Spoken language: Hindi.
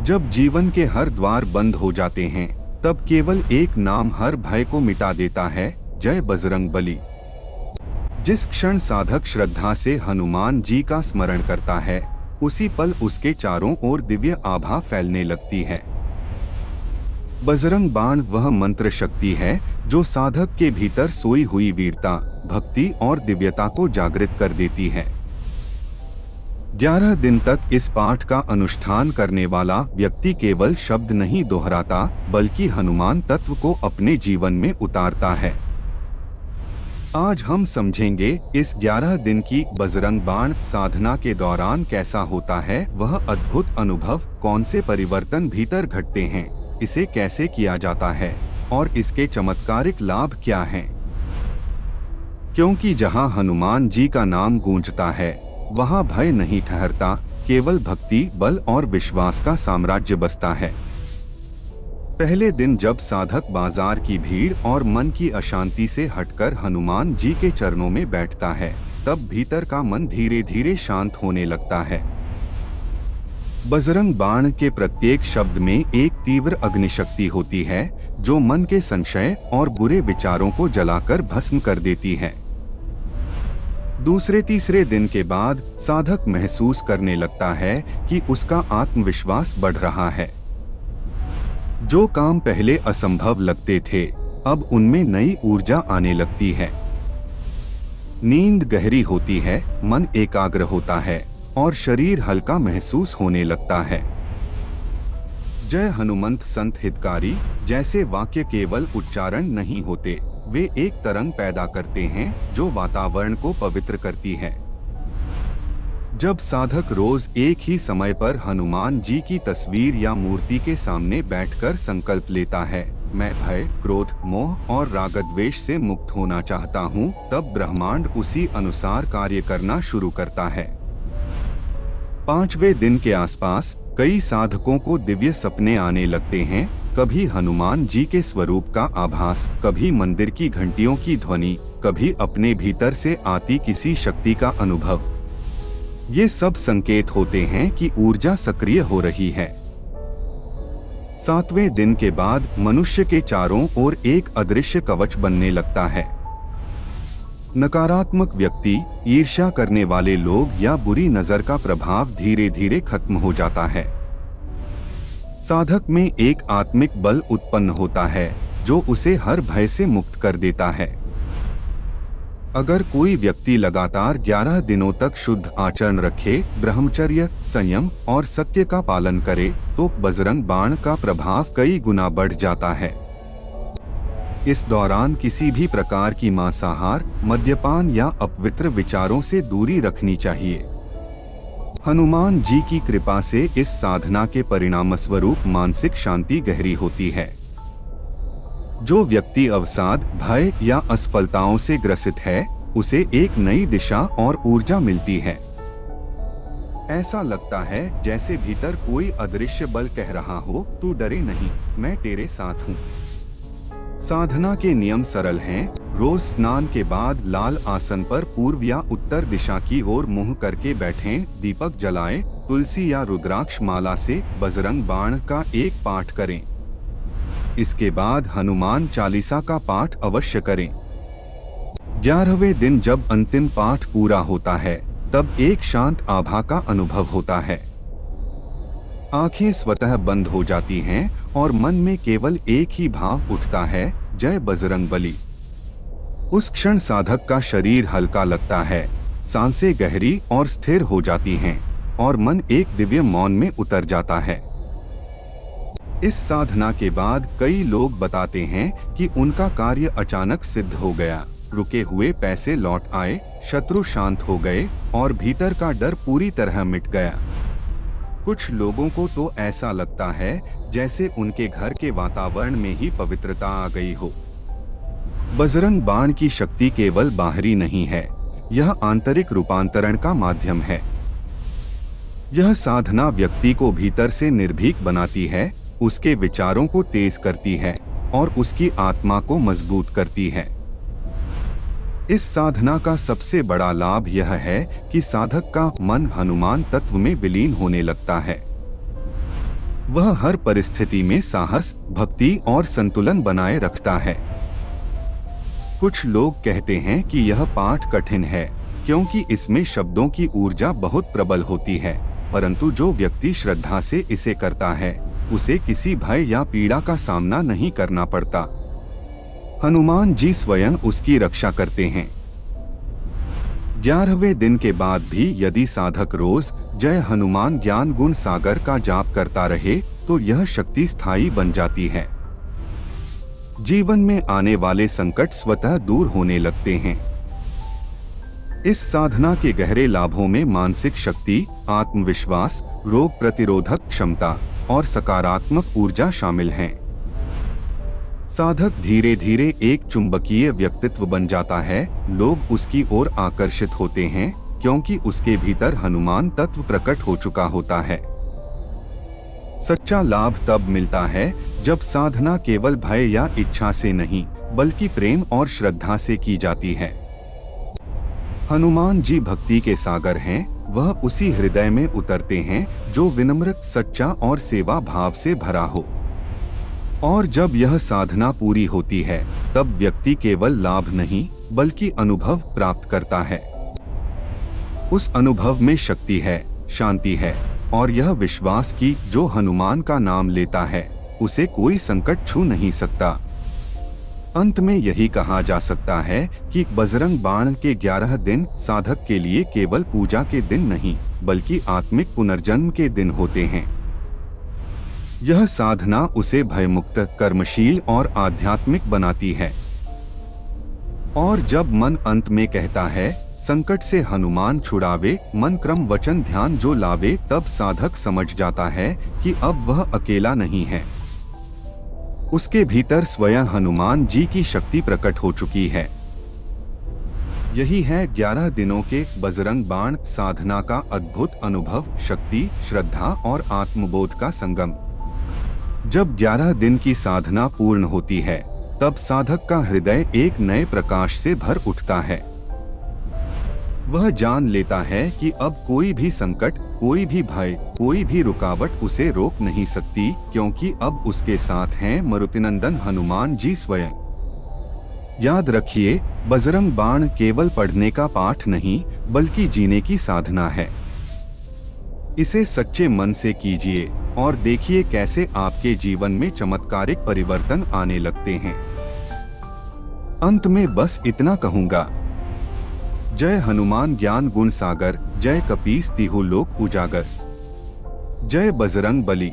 जब जीवन के हर द्वार बंद हो जाते हैं, तब केवल एक नाम हर भय को मिटा देता है, जय बजरंग बली। जिस क्षण साधक श्रद्धा से हनुमान जी का स्मरण करता है, उसी पल उसके चारों ओर दिव्य आभा फैलने लगती है। बजरंग बाण वह मंत्र शक्ति है जो साधक के भीतर सोई हुई वीरता, भक्ति और दिव्यता को जागृत कर देती है। 11 दिन तक इस पाठ का अनुष्ठान करने वाला व्यक्ति केवल शब्द नहीं दोहराता, बल्कि हनुमान तत्व को अपने जीवन में उतारता है। आज हम समझेंगे इस 11 दिन की बजरंग बाण साधना के दौरान कैसा होता है वह अद्भुत अनुभव, कौन से परिवर्तन भीतर घटते हैं, इसे कैसे किया जाता है और इसके चमत्कारिक लाभ क्या हैं। क्योंकि जहां हनुमान जी का नाम गूंजता है, वहां भय नहीं ठहरता, केवल भक्ति, बल और विश्वास का साम्राज्य बसता है। पहले दिन जब साधक बाजार की भीड़ और मन की अशांति से हटकर हनुमान जी के चरणों में बैठता है, तब भीतर का मन धीरे धीरे शांत होने लगता है। बजरंग बाण के प्रत्येक शब्द में एक तीव्र अग्निशक्ति होती है, जो मन के संशय और बुरे विचारों को जलाकर भस्म कर देती है। दूसरे तीसरे दिन के बाद साधक महसूस करने लगता है कि उसका आत्मविश्वास बढ़ रहा है। जो काम पहले असंभव लगते थे, अब उनमें नई ऊर्जा आने लगती है। नींद गहरी होती है, मन एकाग्र होता है और शरीर हल्का महसूस होने लगता है। जय हनुमंत संत हितकारी जैसे वाक्य केवल उच्चारण नहीं होते, वे एक तरंग पैदा करते हैं जो वातावरण को पवित्र करती है। जब साधक रोज एक ही समय पर हनुमान जी की तस्वीर या मूर्ति के सामने बैठकर संकल्प लेता है, मैं भय, क्रोध, मोह और रागद्वेष से मुक्त होना चाहता हूँ, तब ब्रह्मांड उसी अनुसार कार्य करना शुरू करता है। 5वें दिन के आसपास कई साधकों को दिव्य सपने आने लगते हैं, कभी हनुमान जी के स्वरूप का आभास, कभी मंदिर की घंटियों की ध्वनि, कभी अपने भीतर से आती किसी शक्ति का अनुभव। ये सब संकेत होते हैं कि ऊर्जा सक्रिय हो रही है। 7वें दिन के बाद मनुष्य के चारों ओर एक अदृश्य कवच बनने लगता है। नकारात्मक व्यक्ति, ईर्ष्या करने वाले लोग या बुरी नजर का प्रभाव धीरे धीरे खत्म हो जाता है। साधक में एक आत्मिक बल उत्पन्न होता है जो उसे हर भय से मुक्त कर देता है। अगर कोई व्यक्ति लगातार 11 दिनों तक शुद्ध आचरण रखे, ब्रह्मचर्य, संयम और सत्य का पालन करे, तो बजरंग बाण का प्रभाव कई गुना बढ़ जाता है। इस दौरान किसी भी प्रकार की मांसाहार, मद्यपान या अपवित्र विचारों से दूरी रखनी चाहिए। हनुमान जी की कृपा से इस साधना के परिणामस्वरूप मानसिक शांति गहरी होती है। जो व्यक्ति अवसाद, भय या असफलताओं से ग्रसित है, उसे एक नई दिशा और ऊर्जा मिलती है। ऐसा लगता है जैसे भीतर कोई अदृश्य बल कह रहा हो, तू डरे नहीं, मैं तेरे साथ हूँ। साधना के नियम सरल हैं। रोज स्नान के बाद लाल आसन पर पूर्व या उत्तर दिशा की ओर मुंह करके बैठें, दीपक जलाएं, तुलसी या रुद्राक्ष माला से बजरंग बाण का एक पाठ करें। इसके बाद हनुमान चालीसा का पाठ अवश्य करें। 11वें दिन जब अंतिम पाठ पूरा होता है, तब एक शांत आभा का अनुभव होता है। आंखें स्वतः बंद हो जाती हैं और मन में केवल एक ही भाव उठता है, जय बजरंग बली। उस क्षण साधक का शरीर हल्का लगता है, सांसें गहरी और स्थिर हो जाती हैं और मन एक दिव्य मौन में उतर जाता है। इस साधना के बाद कई लोग बताते हैं कि उनका कार्य अचानक सिद्ध हो गया, रुके हुए पैसे लौट आए, शत्रु शांत हो गए और भीतर का डर पूरी तरह मिट गया। कुछ लोगों को तो ऐसा लगता है जैसे उनके घर के वातावरण में ही पवित्रता आ गई हो। बजरंग बाण की शक्ति केवल बाहरी नहीं है, यह आंतरिक रूपांतरण का माध्यम है। यह साधना व्यक्ति को भीतर से निर्भीक बनाती है, उसके विचारों को तेज करती है और उसकी आत्मा को मजबूत करती है। इस साधना का सबसे बड़ा लाभ यह है कि साधक का मन हनुमान तत्व में विलीन होने लगता है। वह हर परिस्थिति में साहस, भक्ति और संतुलन बनाए रखता है। कुछ लोग कहते हैं कि यह पाठ कठिन है क्योंकि इसमें शब्दों की ऊर्जा बहुत प्रबल होती है, परंतु जो व्यक्ति श्रद्धा से इसे करता है उसे किसी भय या पीड़ा का सामना नहीं करना पड़ता। हनुमान जी स्वयं उसकी रक्षा करते हैं। 11वें दिन के बाद भी यदि साधक रोज जय हनुमान ज्ञान गुण सागर का जाप करता रहे तो यह शक्ति स्थायी बन जाती है। जीवन में आने वाले संकट स्वतः दूर होने लगते हैं। इस साधना के गहरे लाभों में मानसिक शक्ति, आत्मविश्वास, रोग प्रतिरोधक क्षमता और सकारात्मक ऊर्जा शामिल हैं। साधक धीरे धीरे एक चुंबकीय व्यक्तित्व बन जाता है। लोग उसकी ओर आकर्षित होते हैं क्योंकि उसके भीतर हनुमान तत्व प्रकट हो चुका होता है। सच्चा लाभ तब मिलता है जब साधना केवल भय या इच्छा से नहीं बल्कि प्रेम और श्रद्धा से की जाती है। हनुमान जी भक्ति के सागर हैं। वह उसी हृदय में उतरते हैं जो विनम्र, सच्चा और सेवा भाव से भरा हो। और जब यह साधना पूरी होती है तब व्यक्ति केवल लाभ नहीं बल्कि अनुभव प्राप्त करता है। उस अनुभव में शक्ति है, शांति है और यह विश्वास कि जो हनुमान का नाम लेता है उसे कोई संकट छू नहीं सकता। अंत में यही कहा जा सकता है कि बजरंग बाण के 11 दिन साधक के लिए केवल पूजा के दिन नहीं बल्कि आत्मिक पुनर्जन्म के दिन होते हैं। यह साधना उसे भयमुक्त, कर्मशील और आध्यात्मिक बनाती है। और जब मन अंत में कहता है संकट से हनुमान छुड़ावे, मन क्रम वचन ध्यान जो लावे, तब साधक समझ जाता है कि अब वह अकेला नहीं है। उसके भीतर स्वयं हनुमान जी की शक्ति प्रकट हो चुकी है। यही है 11 दिनों के बजरंग बाण साधना का अद्भुत अनुभव, शक्ति, श्रद्धा और आत्मबोध का संगम। जब 11 दिन की साधना पूर्ण होती है तब साधक का हृदय एक नए प्रकाश से भर उठता है। वह जान लेता है कि अब कोई भी संकट, कोई भी भय, कोई भी रुकावट उसे रोक नहीं सकती, क्योंकि अब उसके साथ हैं मारुतिनंदन हनुमान जी स्वयं। याद रखिए, बजरंग बाण केवल पढ़ने का पाठ नहीं बल्कि जीने की साधना है। इसे सच्चे मन से कीजिए और देखिए कैसे आपके जीवन में चमत्कारिक परिवर्तन आने लगते हैं। अंत में बस इतना कहूंगा, जय हनुमान ज्ञान गुण सागर, जय कपीस तिहु लोक उजागर, जय बजरंग बली।